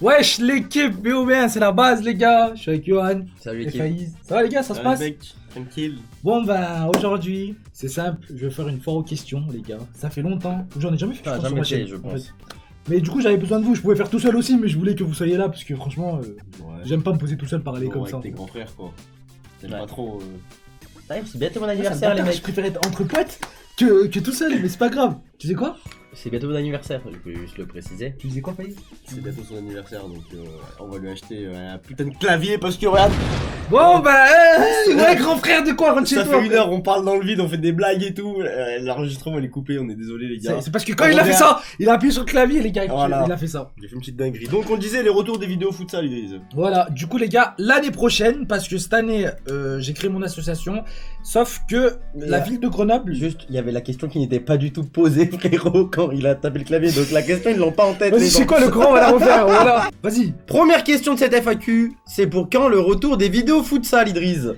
Wesh l'équipe BOB1 c'est la base les gars, je suis avec Johan Salut et l'équipe. Faïz. Ça va les gars, ça se passe? Mec, tranquille. Bon ben aujourd'hui c'est simple, je vais faire une foire aux questions les gars. Ça fait longtemps, j'en ai jamais fait, Ah, je pense, jamais sur ma fait, chaîne, je en pense. fait. Mais du coup j'avais besoin de vous, je pouvais faire tout seul aussi mais je voulais que vous soyez là parce que franchement Ouais. j'aime pas me poser tout seul parler Bon, comme avec ça. tes grands frères quoi. T'aimes Ouais. pas trop. Ouais, c'est bientôt mon Ça me anniversaire les bâtard, Je mecs. préfère être entre potes que tout seul mais c'est pas grave. Tu sais quoi? C'est bientôt mon anniversaire, je peux juste le préciser. Tu disais quoi Faïz? C'est bientôt son anniversaire donc on va lui acheter un putain de clavier parce que regarde, Bon bah ouais grand frère de quoi, rentre chez ça toi. fait une heure, on parle dans le vide, on fait des blagues et tout. L'enregistrement il est coupé, on est désolé les gars. C'est parce que quand il a fait ça, il a appuyé sur le clavier les gars, Voilà. il a fait ça. J'ai fait une petite dinguerie. Donc on disait les retours des vidéos futsal Idriss. Voilà, du coup les gars, l'année prochaine, parce que cette année j'ai créé mon association, sauf que la ville de Grenoble, Juste, il y avait la question qui n'était pas du tout posée, frérot, quand il a tapé le clavier. Donc la question, ils l'ont pas en tête. vas-y les c'est gens. quoi le grand, on va la refaire, voilà. Vas-y, Première question de cette FAQ, c'est pour quand le retour des vidéos futsal, Idriss?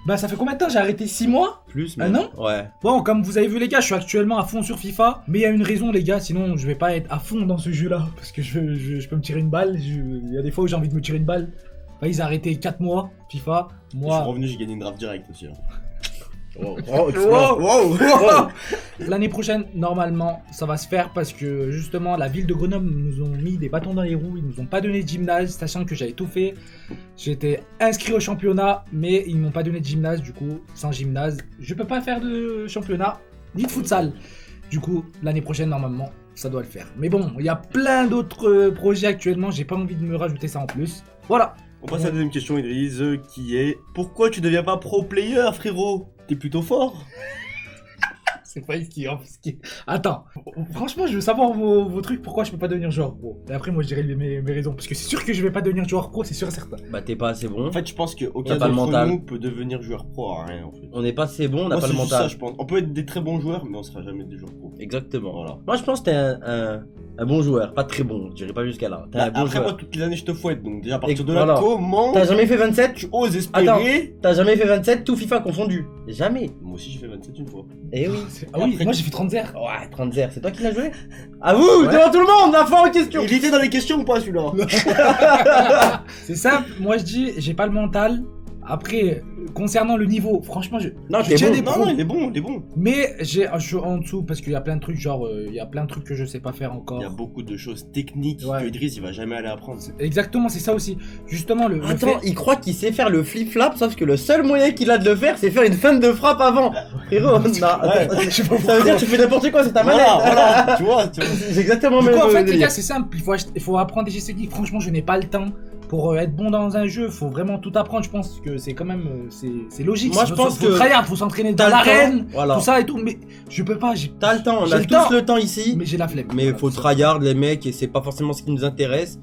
bah ça fait combien de temps? J'ai arrêté 6 mois. Plus, Un an? Ouais. Bon, comme vous avez vu les gars, je suis actuellement à fond sur FIFA, mais il y a une raison les gars, sinon je vais pas être à fond dans ce jeu là, parce que je peux me tirer une balle, il y a des fois où j'ai envie de me tirer une balle. Bah, ils ont arrêté 4 mois, FIFA, Je suis moi... revenu, j'ai gagné une draft direct aussi. Wow. Wow. L'année prochaine, normalement, ça va se faire parce que justement, la ville de Grenoble nous ont mis des bâtons dans les roues, ils nous ont pas donné de gymnase, sachant que j'avais tout fait. J'étais inscrit au championnat, mais ils m'ont pas donné de gymnase, du coup, sans gymnase, je peux pas faire de championnat, ni de futsal. Du coup, l'année prochaine, normalement, ça doit le faire. Mais bon, il y a plein d'autres projets actuellement, j'ai pas envie de me rajouter ça en plus. Voilà. On passe à la deuxième question Idriss qui est pourquoi tu deviens pas pro player frérot? T'es plutôt fort. C'est pas ce qui Attends, franchement, je veux savoir vos trucs, pourquoi je peux pas devenir joueur pro. Et après, moi, je dirais mes raisons. Parce que c'est sûr que je vais pas devenir joueur pro, c'est sûr et certain. Bah t'es pas assez bon. En fait je pense On qu'aucun a pas le d'entre mental. nous peut devenir joueur pro à rien en fait. On n'est pas assez bon, on n'a Moi, pas c'est le juste mental. ça, je pense. On peut être des très bons joueurs mais on sera jamais des joueurs pro. Exactement. Voilà. Moi je pense que t'es un bon joueur, pas très bon, je dirais pas jusqu'à là. T'es un bon Après moi joueur. toutes les années je te fouette donc déjà à partir de là voilà. comment T'as jamais fait 27? tu oses espérer? T'as jamais fait 27 tout FIFA confondu? Jamais. Moi aussi j'ai fait 27 une fois. Eh oui. Ah oui, Après- moi j'ai fait 30 0. Ouais, 30 0 c'est toi qui l'as joué? À vous, Ouais. devant tout le monde, la fin en question. Il était dans les questions ou pas celui-là? C'est simple, moi je dis, j'ai pas le mental. Après, concernant le niveau, franchement, Non, je t'es tiens bon. des Non pros. non il est bon, il est bon. Mais je suis en dessous parce qu'il y a plein de trucs, genre, il y a plein de trucs que je sais pas faire encore. Il y a beaucoup de choses techniques Ouais. que Idriss il va jamais aller apprendre. Exactement, c'est ça aussi. Justement, le Attends, fait... il croit qu'il sait faire le flip-flap, sauf que le seul moyen qu'il a de le faire, c'est faire une feinte de frappe avant. Frérot, non, Ouais. Je sais pas ça veut dire que tu fais n'importe quoi, c'est ta manette. Voilà, tu vois. C'est exactement Du le coup, en même fait, les délire. gars, c'est simple. Il faut apprendre des gestes techniques. Franchement, je n'ai pas le temps pour être bon dans un jeu. Faut vraiment tout apprendre. Je pense que c'est quand même, c'est logique. Moi, je pense faut que tryhard, faut s'entraîner dans T'as le l'arène, temps, voilà. tout ça et tout. Mais je peux pas. T'as le temps, on J'ai a le tous temps. le temps ici. Mais j'ai la flemme. Mais Voilà, faut c'est ça. tryhard les mecs et c'est pas forcément ce qui nous intéresse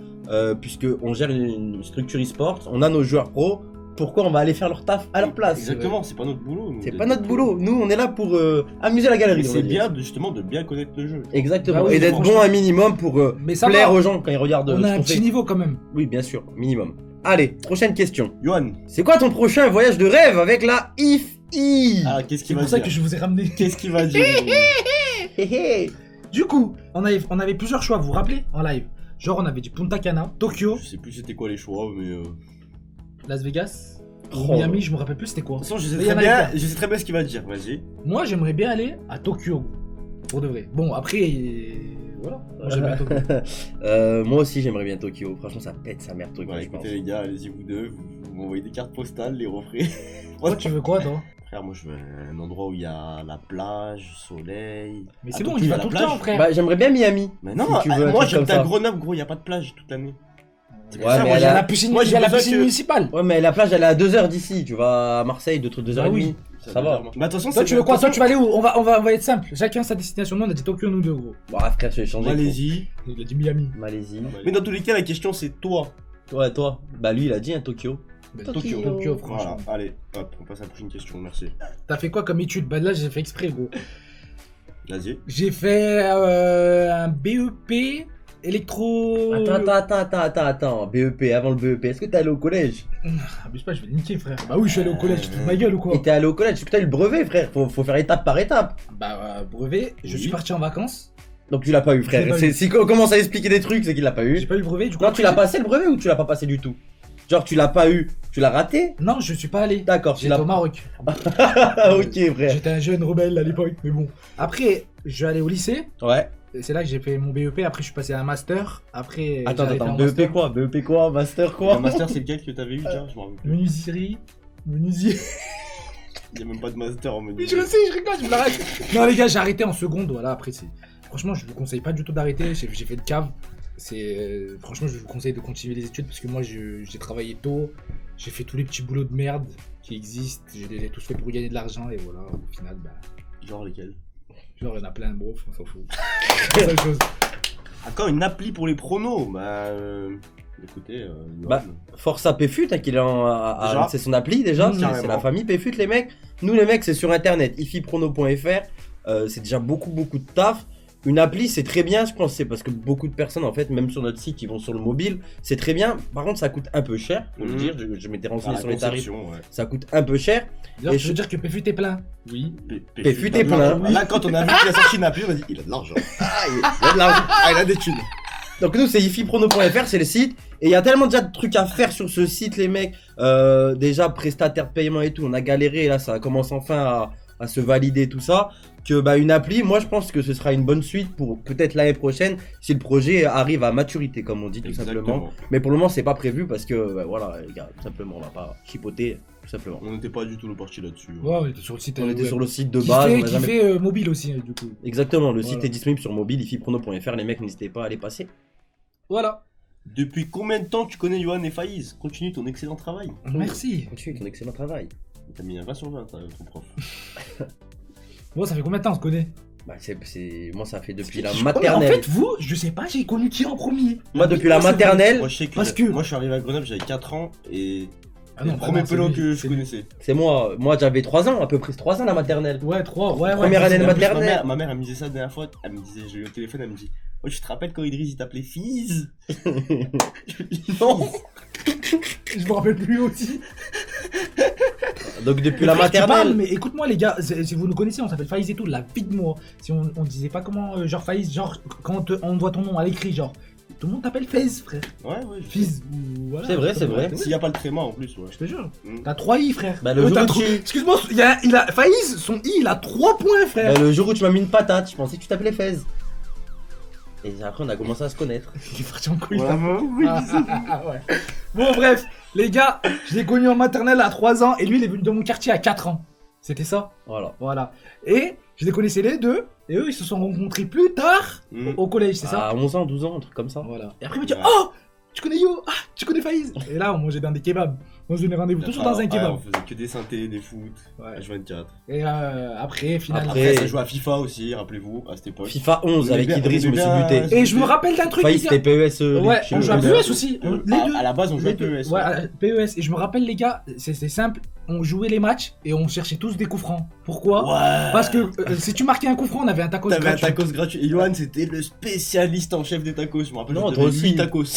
puisque on gère une structure e-sport, on a nos joueurs pros. Pourquoi on va aller faire leur taf à leur place? Exactement, c'est pas notre boulot. nous, C'est d'être pas notre pro. boulot. Nous, on est là pour amuser la galerie. Mais on c'est va dire. bien justement de bien connaître le jeu. Exactement. Bah oui, et d'être franchement. bon un minimum pour Mais ça plaire va. aux gens quand ils regardent On ce a un qu'on petit fait. niveau quand même. Oui, bien sûr, minimum. Allez, prochaine question. Johan, C'est quoi ton prochain voyage de rêve avec la IFI? ah, qu'est-ce C'est qu'il va pour ça dire? que je vous ai ramené. Qu'est-ce qu'il va dire? Hé hé. Du coup, on avait plusieurs choix. Vous vous rappelez en live? Genre, on avait du Punta Cana, Tokyo, Je sais plus c'était quoi les choix, mais. De Las Vegas, Oh. Miami. Je me rappelle plus c'était quoi. toute façon, je sais Mais il y en très a bien, plein. je sais très bien ce qu'il va dire. Vas-y. Moi, j'aimerais bien aller à Tokyo. Pour de vrai. Bon, après, voilà. Moi, j'aime bien Tokyo. Moi aussi, j'aimerais bien Tokyo. Franchement, ça pète sa mère Tokyo, Bah je pense. écoutez les gars, allez-y vous deux, vous m'envoyez des cartes postales, les referez. Toi, tu veux quoi, toi? Frère, moi je veux un endroit où il y a la plage, soleil. Mais À c'est bon, Tokyo, il il y a va la tout le plage. temps, frère. Bah, j'aimerais bien Miami. Mais non, Si tu veux un moi truc j'habite comme à ça. Grenoble, gros, il y a pas de plage toute l'année. C'est pour Ouais, ça, mais moi, il y a elle la a- piscine, moi, il y j'ai a la besoin piscine que- municipale. Ouais, mais la plage, elle est à 2 heures d'ici. Tu vas à Marseille, 2h30. Ah oui. Ça va. Bah attention, Toi, tu veux quoi? Toi, tu vas aller où? On va être simple. Chacun sa destination. Nous, on a dit Tokyo, nous deux, gros. Bon, frère, je vais changer. Malaisie. Il a dit Miami. Malaisie. Mais dans tous les cas, la question c'est toi. Ouais, toi. Bah, lui, il a dit un Tokyo. Tokyo. Tokyo, franchement. Voilà, allez, hop, on passe à la prochaine question, merci. T'as fait quoi comme étude? Bah là, j'ai fait exprès, gros. Vas-y. J'ai fait un BEP électro. Attends. BEP, avant le BEP. Est-ce que t'es allé au collège? Abuse pas, je vais le niquer, frère. Bah oui, je suis allé au collège. Tu te fous de ma gueule ou quoi? Et t'es allé au collège? Est-ce que t'as eu le brevet, frère? Faut faire étape par étape. Bah, brevet, je Oui. suis parti en vacances. Donc tu l'as pas eu, J'ai frère. pas eu. Si on commence à expliquer des trucs, c'est qu'il l'a pas J'ai eu. pas eu le brevet, du coup. Non, tu l'as passé le brevet ou tu l'as pas passé du tout? Genre, tu l'as pas eu, tu l'as raté? Non, je suis pas allé. D'accord, tu J'étais l'as au Maroc. Ok, frère. J'étais un jeune rebelle à l'époque, mais bon. Après, je suis allé au lycée. Ouais. Et c'est là que j'ai fait mon BEP. Après, je suis passé à un master. Après, Attends, j'ai arrêté en BEP master. quoi? BEP quoi? Master Le quoi? master, c'est lequel que t'avais eu déjà? Je m'en rappelle plus. Menuiserie. Menuisier. Il y a même pas de master en menu. Oui, je le sais, je rigole, je me l'arrête. Non, les gars, j'ai arrêté en seconde. Voilà, après, c'est. Franchement, je vous conseille pas du tout d'arrêter. J'ai fait de cave. Franchement, je vous conseille de continuer les études parce que moi, j'ai travaillé tôt. J'ai fait tous les petits boulots de merde qui existent. Je les ai tous fait pour gagner de l'argent. Et voilà, au final, bah. Genre lesquels? Genre, il y en a plein, bro, on s'en fout. C'est la chose. Encore une appli pour les pronos. Bah. Écoutez, Yoann. Bah, Force à PFUT, hein, qu'il est Déjà. c'est son appli déjà, c'est Carrément. la famille PFUT les mecs. Nous les mecs c'est sur internet, ifiprono.fr, c'est déjà beaucoup de taf. Une appli c'est très bien, je pense, c'est parce que beaucoup de personnes en fait, même sur notre site, ils vont sur le mobile, c'est très bien. Par contre ça coûte un peu cher, faut le Mhm. dire, je m'étais renseigné Dans sur la les tarifs, conception, ouais. ça coûte un peu cher. D'ailleurs, Et je veux dire que PFUT est plein. Oui. PFUT est plein. Là, quand on a vu qu'il a sorti une appli, on a dit il a de l'argent. Il a de l'argent. Ah, il a des thunes. Donc nous c'est ifiprono.fr, c'est le site. Et il y a tellement déjà de trucs à faire sur ce site les mecs. Déjà prestataire de paiement et tout, on a galéré et là ça commence enfin à se valider tout ça. Que bah une appli, moi je pense que ce sera une bonne suite pour peut-être l'année prochaine si le projet arrive à maturité comme on dit tout simplement. Mais pour le moment c'est pas prévu parce que bah, voilà les gars, tout simplement on va pas chipoter tout simplement. On n'était pas du tout le parti là-dessus. Ouais, on était sur le site. On était web. sur le site de Qui base. fait, on a qui jamais- fait mobile aussi, du coup. Exactement, le Voilà. site est disponible sur mobile, ifiprono.fr, les mecs n'hésitez pas à aller passer. Voilà. Depuis combien de temps tu connais Yoann et Faïz? Continue ton excellent travail. Merci. Continue ton excellent travail. T'as mis un 20 sur 20, ton prof. Bon, ça fait combien de temps on se connaît? Bah moi ça fait depuis la En maternelle. fait, vous, je sais pas, j'ai connu qui en premier? Moi depuis la c'est vrai. maternelle, Moi, je sais que, Parce que- moi je suis arrivé à Grenoble, j'avais 4 ans et Ah c'est le premier non, pelot c'est que lui, je c'est lui. connaissais. c'est moi. Moi j'avais 3 ans, à peu près 3 ans la maternelle. Ouais, 3, ouais. Première année de En plus, maternelle. ma mère, elle me disait ça la dernière fois. Elle me disait, j'ai eu au téléphone, elle me dit oh, tu te rappelles quand Idriss il t'appelait Fiz? Non. Je me rappelle plus aussi. Donc depuis Mais la frère, tu parles, maternelle. mais écoute-moi, les gars, si vous nous connaissez, on s'appelle Faïz et tout, la vie de moi. Si on disait pas comment, genre Faïz, genre, quand on voit ton nom à l'écrit, genre, tout le monde t'appelle Faiz, frère. Ouais, ouais. Fiz, ou voilà. C'est vrai, c'est vrai. S'il y a pas le tréma en plus, ouais. Je te jure. Mm. T'as 3 i, frère. Bah, le jour t'as où trop- tu- Excuse-moi, il a Faïz, son i, il a 3 points, frère. Le jour où tu m'as mis une patate, je pensais que tu t'appelais Fez. Et après on a commencé à se connaître. Il est parti en couille. Ouais, ça. oui. Ouais. Bon, bref, les gars, je l'ai connu en maternelle à 3 ans et lui, il est venu dans mon quartier à 4 ans. C'était ça. Voilà. Voilà. Et je les connaissais les deux. Et eux, ils se sont rencontrés plus tard Mm. au collège, c'est ça. À 11 ans, 12 ans, un truc comme ça. Voilà. Et après, il me dit Ouais. oh, tu connais Yo? Ah, tu connais Faïz? Et là, on mangeait dans des kebabs. On se donnait rendez-vous toujours dans un Ouais, kebab. on faisait que des synthés, des foot, Ouais. H24. Et après, finalement. Après- Après, ça jouait à FIFA aussi, rappelez-vous, à cette époque. FIFA 11 On avec aimait bien- Idriss, je on me suis aimait bien- buté. Et je me rappelle d'un truc. Faïs les gars. c'était PES. Ouais, on jouait à le- PES aussi. Les deux. À la base, on jouait Les à deux. PES. Ouais, à PES. Et je me rappelle, les gars, c'est simple. On jouait les matchs et on cherchait tous des coups francs. Pourquoi? Ouais. Parce que si tu marquais un coup franc, on avait un tacos T'avais un gratuit. tacos gratuit. Et Johan, c'était le spécialiste en chef des tacos. Je me rappelle, Non, j'avais toi aussi. 8 tacos. Ouais,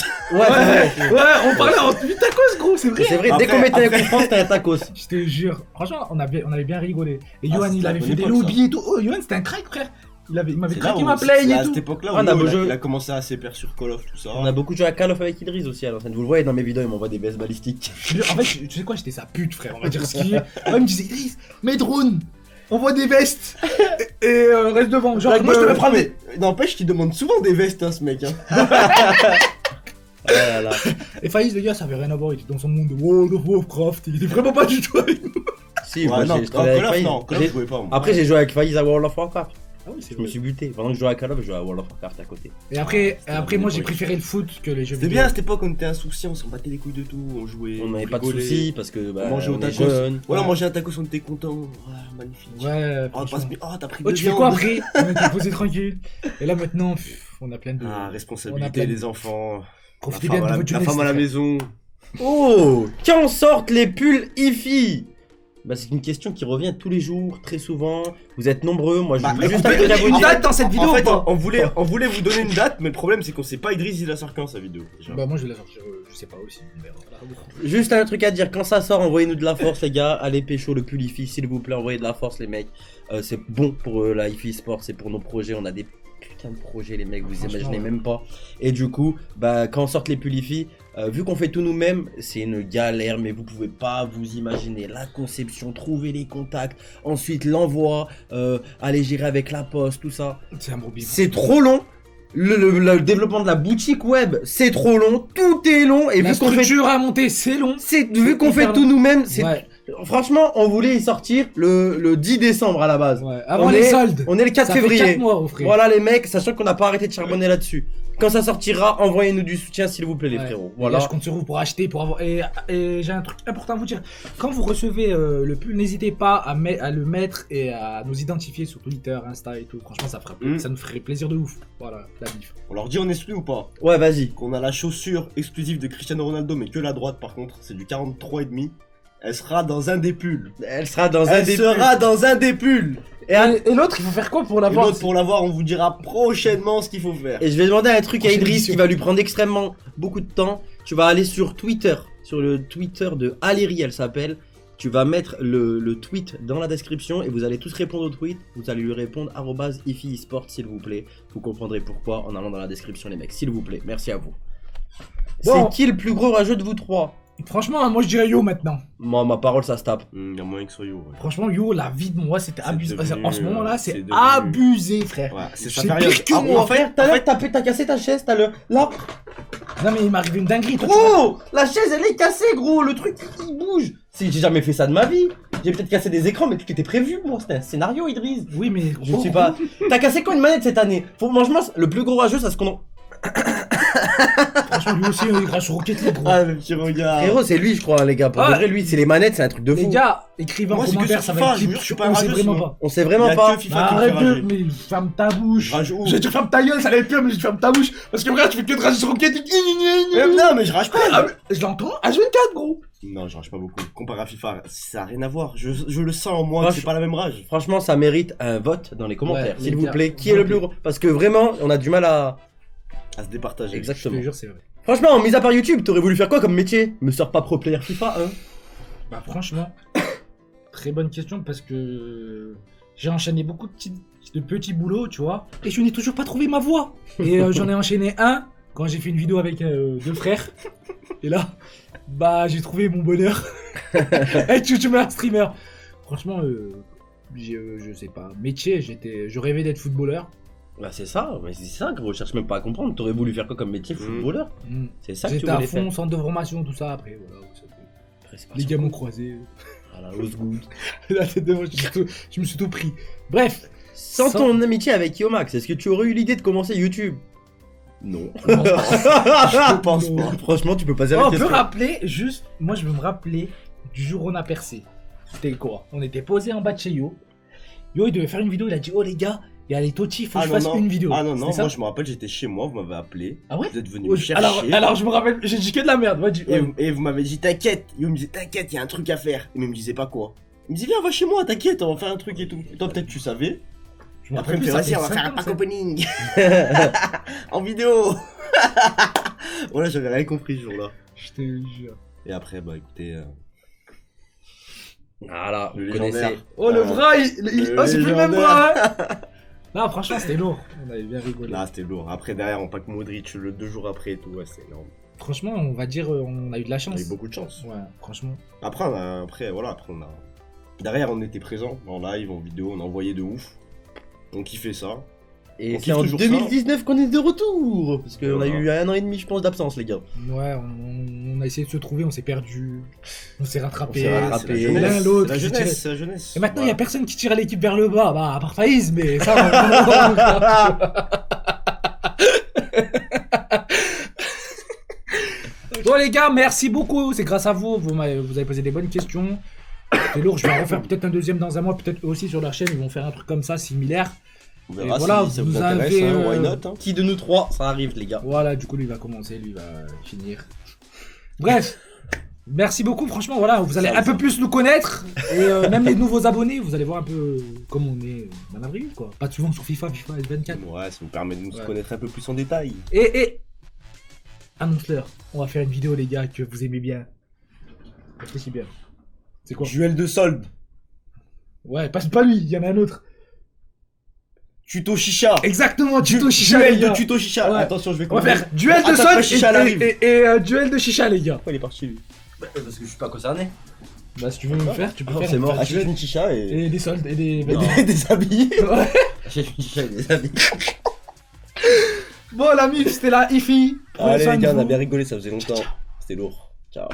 c'est vrai. Ouais, on parlait en 8 tacos, gros, c'est vrai. C'est vrai, dès Après- qu'on mettait un après- coup franc, c'était un tacos. Je te jure, franchement, on avait bien rigolé. Et Ah, Johan, c'était il la avait bonne fait des époque, lobbies et tout. Oh, Johan, c'était un crack, frère. Il m'avait C'est là craqué où- ma c'est play et à tout. cette époque-là, Ah, on a beau où jeu. il a commencé à s'épaire sur Call of, tout ça. On a beaucoup joué à Call of avec Idriss aussi à l'ancienne. Vous le voyez dans mes vidéos, il m'envoie des baisses balistiques. En fait, tu sais quoi, j'étais sa pute, frère, on va dire ce qu'il est. Ouais, il me disait, Idriss, mets drone, envoie des vestes et reste devant. Genre, moi, je te le prends, mais. N'empêche qu'il demande souvent des vestes, hein, ce mec. Hein. Ah là là. Et Faïs, le gars, ça avait rien à voir, il était dans son monde de World of Warcraft, il était vraiment pas du tout avec nous. Si, Ouais, moi, non, j'ai travaillé Call avec of, Faïs. non, Call of, J'ai- je jouais pas. moi. Après, j'ai joué avec Faïs à World of Warcraft. Ah oui, c'est Je me suis buté. Pendant que je jouais à Call of, je jouais à World of Warcraft à côté. Et après, la moi, bonne j'ai époque. préféré le foot que les jeux C'était vidéo. bien à cette époque, on était insouciants, on s'en battait les couilles de tout, on jouait. On n'avait pas de rigolait. soucis parce que bah, On mangeait au on est tacos. jeunes. Voilà, on mangeait un tacos, on était contents. Magnifique. Ouais, Oh, franchement. t'as pris Oh, deux tu fais quoi viandes. après? On était posé tranquille. Et là, maintenant, on a plein de. Ah, On a responsabilité plein de- des enfants. Profitez La bien femme de à votre la jeunesse. femme à la frère. maison. Oh, quand sortent les pulls IFI? Bah, c'est une question qui revient tous les jours, très souvent. Vous êtes nombreux, moi je Bah, veux juste écoutez, un truc à vous En dire. fait, dans cette vidéo, En fait, ou pas on voulait vous donner une date, mais le problème c'est qu'on sait pas Idriss il la sort quand sa vidéo. Déjà. Bah, moi, je vais la sortir, je sais pas aussi. On verra. Juste un truc à dire, quand ça sort, envoyez-nous de la force les gars. Allez pécho le pull IFI, s'il vous plaît, envoyez de la force les mecs. C'est bon pour la IFI Sport, c'est pour nos projets, on a des putain de projet, les mecs, vous Franchement, imaginez ouais. même pas. Et du coup, bah, quand sortent les Pulifi, vu qu'on fait tout nous-mêmes, c'est une galère, mais vous pouvez pas vous imaginer la conception, trouver les contacts, ensuite l'envoi, aller gérer avec la poste, tout ça. C'est un gros bim. C'est trop long. Le développement de la boutique web, c'est trop long. Tout est long. Et La vu qu'on fait, structure à monter, c'est long. vu qu'on fait hyper tout long. nous-mêmes, c'est Ouais, franchement, on voulait y sortir le 10 décembre à la base. ouais. Avant On les est- soldes. On est le 4 Ça fait février. 4 mois, au frère. Voilà les mecs, sachant qu'on n'a pas arrêté de charbonner là-dessus. Quand ça sortira, envoyez-nous du soutien s'il vous plaît les Ouais. frérots. Les gars, Voilà. je compte sur vous pour acheter, pour avoir. Et j'ai un truc important à vous dire. Quand vous recevez le pull, n'hésitez pas à le mettre et à nous identifier sur Twitter, Insta et tout. Franchement, ça nous ferait plaisir de ouf. Voilà, la bif. On leur dit en exclu ou pas Ouais, vas-y. qu'on a la chaussure exclusive de Cristiano Ronaldo, mais que la droite par contre, c'est du 43,5. Elle sera dans un des pulls. Elle sera dans un Elle des sera dans un des pulls. Et l'autre, il faut faire quoi pour Et l'avoir l'autre, pour l'avoir, on vous dira prochainement ce qu'il faut faire. Et je vais demander un truc à Prochaine Idriss édition. qui va lui prendre extrêmement beaucoup de temps. Tu vas aller sur Twitter, sur le Twitter de Alérie, elle s'appelle. Tu vas mettre le tweet dans la description et vous allez tous répondre au tweet. Vous allez lui répondre @ifi-sport s'il vous plaît. Vous comprendrez pourquoi en allant dans la description les mecs. S'il vous plaît, merci à vous. Bon. C'est qui le plus gros rageux de vous trois? Franchement, moi je dirais Yo maintenant. Moi, ma parole, ça se tape. Il y a moyen que ce soit Yo. Ouais. Franchement, Yo, la vie de moi, c'était C'est abusé. devenu, En ce moment-là, c'est c'est devenu- abusé, frère. Ouais, c'est C'est sa période. pire que Ah, moi. en fait, T'as cassé ta chaise, t'as le. Là, Non, mais il m'est arrivé une dinguerie. Toi, tu vois. gros, la chaise elle est cassée, gros. Le truc il bouge. J'ai jamais fait ça de ma vie. J'ai peut-être cassé des écrans, mais tout était prévu, moi. C'était un scénario, Idriss. Oui, mais. Je sais pas. T'as cassé quoi une manette cette année? Franchement, le plus gros rageux, ça se qu'on. Franchement, lui aussi, il grâce sur Rocket League, gros. Ah, le petit regard. Frérot, c'est lui, je crois, les gars. Pour Ah. de vrai, lui, c'est les manettes, c'est un truc de Les fou. gars, écrivez en Moi, c'est que commentaire, sur ça FIFA, va être je vous clip. jure, je suis On pas sait rageux, vraiment sinon. pas. On sait Il y vraiment a pas. que FIFA Bah, qui me arrête fait de. rager. Mais ferme ta bouche. Rage où? J'ai dit ferme ta gueule, ça allait être pire, mais j'ai dit ferme ta bouche. Parce que frère, tu fais que de rager sur Rocket League. Non, mais je rage pas. Ah, mais je l'entends H24, gros. Non, je rage pas beaucoup. Comparé à FIFA, ça a rien à voir. Je le sens en moi, Moi, que c'est pas la même rage. Franchement, ça mérite un vote dans les commentaires, Ouais, s'il les vous gars, plaît. Qui est le plus gros? Parce que vraiment, on a du mal à. À se départager. Je Exactement. te jure, c'est vrai. Franchement, mis à part YouTube, t'aurais voulu faire quoi comme métier? Me sors pas pro player FIFA, hein? Bah, franchement, très bonne question parce que j'ai enchaîné beaucoup de petits boulots, tu vois. Et je n'ai toujours pas trouvé ma voie. Et j'en ai enchaîné un quand j'ai fait une vidéo avec deux frères. Et là, bah, j'ai trouvé mon bonheur. Être youtubeur, streamer. Franchement, je sais pas. Métier, je rêvais d'être footballeur. Bah, c'est ça, mais c'est ça que je cherche même pas à comprendre. T'aurais voulu faire quoi comme métier? Footballeur? Mm. C'est ça que tu J'étais à voulais fond, faire. centre de formation, tout ça. Après, voilà. Après, c'est pas Les ça. gars m'ont croisé. Voilà, Osgood. La tête de moi, je me suis tout pris. Bref. Sans ton amitié avec Yomax, est-ce que tu aurais eu l'idée de commencer YouTube? Non. Je pense Non. pas. Franchement, tu peux pas dire Oh, la on peut question. rappeler, juste, moi je veux me rappeler du jour où on a percé. C'était quoi? On était posé en bas de chez Yo. Yo, il devait faire une vidéo, il a dit, oh les gars, il y a les Toti, faut que je fasse une vidéo. Ah non, C'était non, ça moi je me rappelle, j'étais chez moi, vous m'avez appelé. Ah ouais? Vous êtes venu Oh, me chercher. alors, je me rappelle, j'ai dit que de la merde. Moi, Et vous m'avez dit t'inquiète. Yo me disait t'inquiète, il y a un truc à faire. Mais il me disait pas quoi. Il me disait viens, va chez moi, t'inquiète, on va faire un truc et tout. Et toi peut-être tu savais. je me Après il me plus, fait ça vas-y, on va fait faire un 5 ans, pack ça. opening. En vidéo. Voilà, j'avais rien compris ce jour-là. Je te jure. Et après, bah écoutez. Voilà, Le vous légendaire. connaissez. Oh, le Euh, bras, oh, c'est plus le même légendaire. bras, hein. Non, franchement, c'était lourd. On avait bien rigolé. Là c'était lourd. Après derrière on pack Modric le 2 jours après et tout, ouais c'est énorme. Franchement, on va dire, on a eu de la On chance. a eu beaucoup de chance. Ouais, franchement. Après on a. Derrière on était présent en live, en vidéo, on a envoyé de ouf. On kiffait ça. Et On c'est kiffe en toujours 2019 qu'on est de retour. Parce qu'on a Voilà. eu 1 an et demi, je pense, d'absence, les gars. Ouais, on a essayé de se trouver, on s'est perdu. On s'est rattrapé. On s'est Ah, rattrapé. c'est la L'un, jeunesse, l'autre, c'est la qui jeunesse, tirait. c'est la jeunesse. Et maintenant, il Voilà. y a personne qui tire l'équipe vers le bas, bah, à part Faïs, mais ça. Bon, les gars, merci beaucoup. C'est grâce à vous. Vous avez posé des bonnes questions. C'est lourd. Je vais en refaire peut-être un deuxième dans un mois. Peut-être eux aussi sur leur chaîne. Ils vont faire un truc comme ça, similaire. On verra Et voilà, si ça vous vous intéresse, avez, hein, why not hein. Qui de nous trois, ça arrive, les gars. Voilà, du coup, lui va commencer, lui va finir. Bref. Merci beaucoup, franchement, voilà, vous allez Ça, un peu ça. plus nous connaître, et même les nouveaux abonnés, vous allez voir un peu comment on est dans la vraie vie, quoi. Pas souvent sur FIFA S24. Ouais, ça nous permet de nous Ouais. connaître un peu plus en détail. Et annonce-leur, on va faire une vidéo, les gars, que vous aimez bien. Réfléchis bien. C'est quoi? Duel de solde. Ouais, pas lui, il y en a un autre. tuto chicha. Exactement, tuto chicha, les Duel de gars. tuto chicha. Ouais. Attention, je vais On va commencer. faire duel de Attends, pas son chicha, elle arrive. et duel de chicha, les gars. Pourquoi il est parti lui? Parce que je suis pas concerné. Bah, si tu veux me faire, tu peux Ah, faire. c'est mort. un Achète duel une chicha et. et des soldes et des. Et des habits. Ouais. J'ai une chicha avec des amis. Bon, la mif, c'était la Ifi. Prenez Allez soin les de gars, on a vous. bien rigolé, ça faisait longtemps. C'était lourd. Ciao.